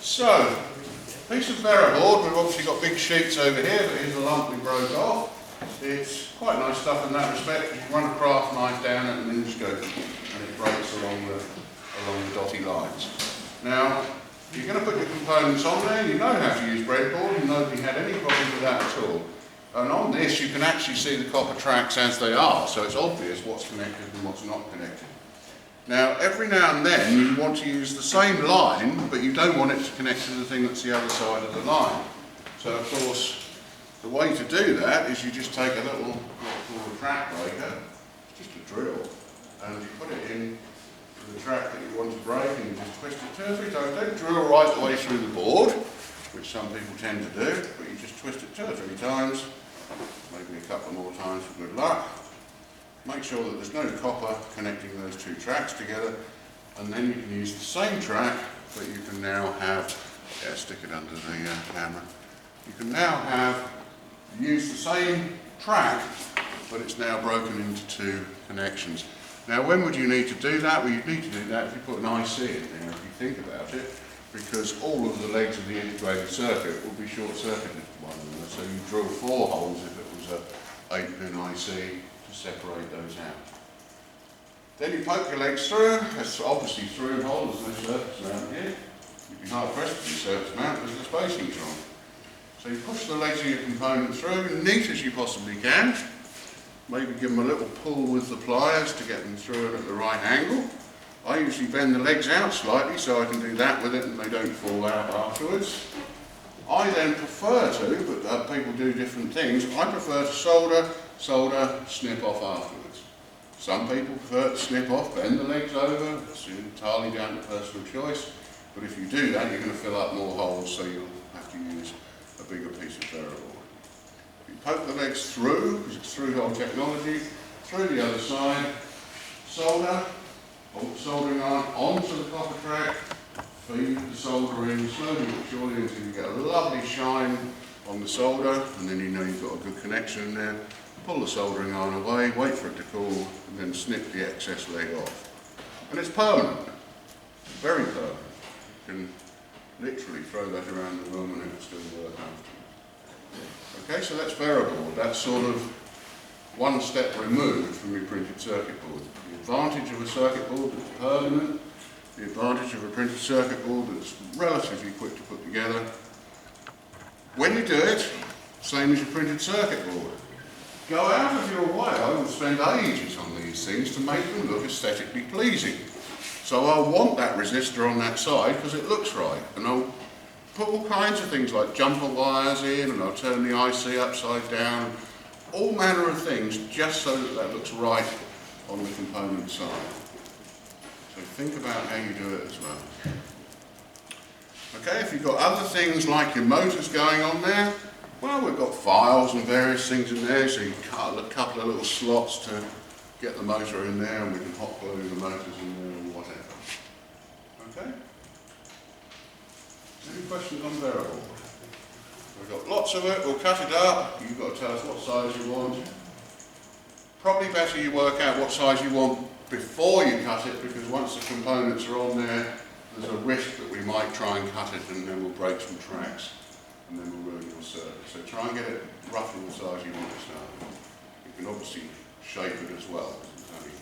So, piece of Veroboard, we've obviously got big sheets over here, but here's a lump we broke off. It's quite nice stuff in that respect. You can run a craft knife down it and then just go, and it breaks along the dotty lines. Now, you're going to put your components on there, you know how to use breadboard, and nobody had any problem with that at all. And on this you can actually see the copper tracks as they are, so it's obvious what's connected and what's not connected. Now, every now and then you want to use the same line, but you don't want it to connect to the thing that's the other side of the line. So of course, the way to do that is you just take a little, what's called a track breaker, it's just a drill, and you put it in the track that you want to break and you just twist it 2 or 3 times. Don't drill right the way through the board, which some people tend to do, but you just twist it 2 or 3 times, maybe a couple more times for good luck. Make sure that there's no copper connecting those 2 tracks together, and then you can use the same track, but you can now have, stick it under the camera, you can now use the same track, but it's now broken into 2 connections. Now, when would you need to do that? Well, you'd need to do that if you put an IC in there, if you think about it, because all of the legs of the integrated circuit will be short-circuited to one another, so you drill 4 holes if it was a 8-pin IC to separate those out. Then you poke your legs through. That's obviously through hole, there's no surface around here. You'd be hard pressed to do surface mount because the spacing's wrong. So you push the legs of your component through, neat as you possibly can. Maybe give them a little pull with the pliers to get them through it at the right angle. I usually bend the legs out slightly so I can do that with it and they don't fall out afterwards. I then prefer to, but people do different things, I prefer to solder, snip off afterwards. Some people prefer to snip off, bend the legs over, it's entirely down to personal choice, but if you do that you're going to fill up more holes, so you'll have to use a bigger piece of Veroboard. You poke the legs through, because it's through-hole technology, through the other side, solder, hold the soldering iron onto the copper track, feed the solder in slowly but surely until you get a lovely shine on the solder, and then you know you've got a good connection in there. Pull the soldering iron away, wait for it to cool, and then snip the excess leg off. And it's permanent, very permanent. You can literally throw that around the room and it will still work after. Okay, so that's Veroboard. That's sort of one step removed from your printed circuit board. The advantage of a circuit board that's permanent, the advantage of a printed circuit board that's relatively quick to put together. When you do it, same as your printed circuit board. Go out of your way. I will spend ages on these things to make them look aesthetically pleasing. So I'll want that resistor on that side because it looks right, and I'll put all kinds of things like jumper wires in, and I'll turn the IC upside down, all manner of things just so that that looks right on the component side. So think about how you do it as well. Okay, if you've got other things like your motors going on there, well, we've got files and various things in there, so you can cut a couple of little slots to get the motor in there, and we can hot glue the motors in there and whatever. Okay? Any questions on Veroboard? We've got lots of it, we'll cut it up, you've got to tell us what size you want. Probably better you work out what size you want before you cut it, because once the components are on there, there's a risk that we might try and cut it and then we'll break some tracks and then we'll ruin your circuit. So try and get it roughly the size you want to start with. You can obviously shape it as well, because it's only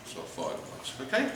sort of 5 months. Okay?